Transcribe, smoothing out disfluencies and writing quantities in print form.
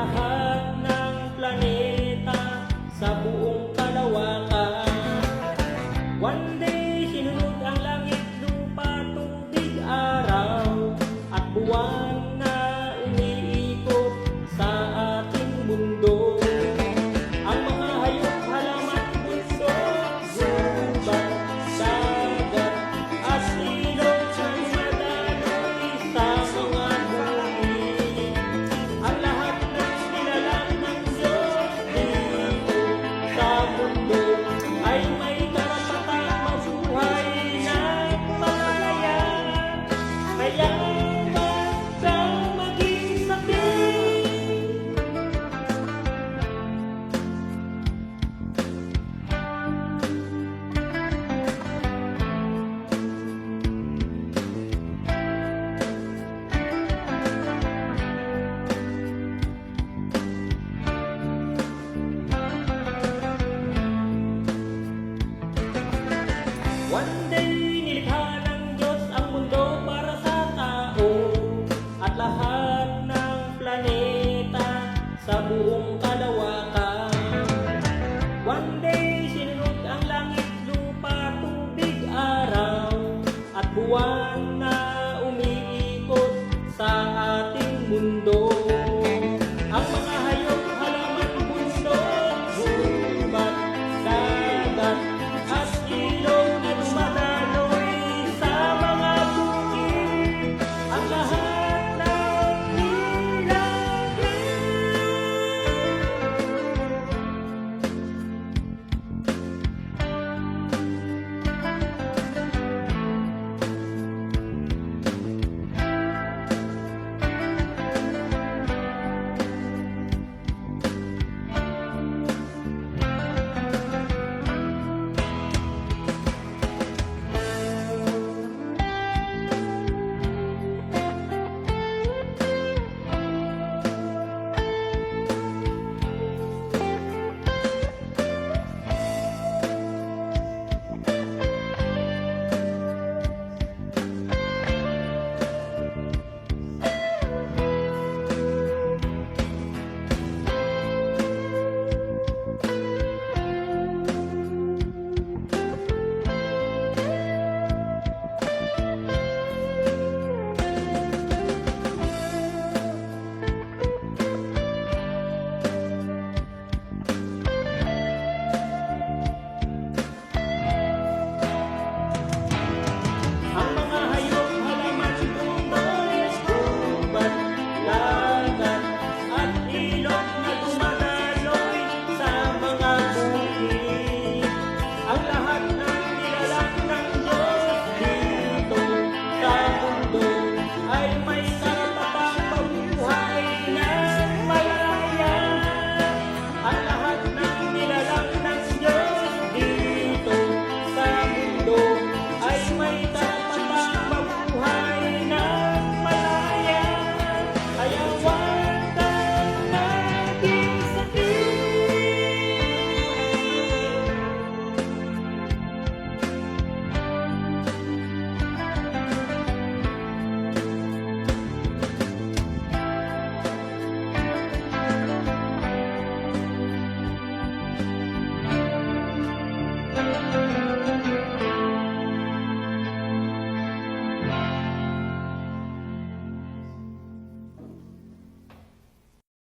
lahat ng planeta sa buong kalawakan. One day, sinunod ang langit, lupa, tubig, araw at buwan na umiikot sa ating mundo. Ang mga hayop, halaman, bundok, gubat, dagat at ilog ay madaloy sa mga dumi. Ang lahat ng nilalang ng Diyos dito sa mundo ay may karapatang mabuhay ng malaya. Kaya wag kang maging sakit. One day, nilikha ng Diyos ang mundo para sa tao at lahat ng planeta sa buong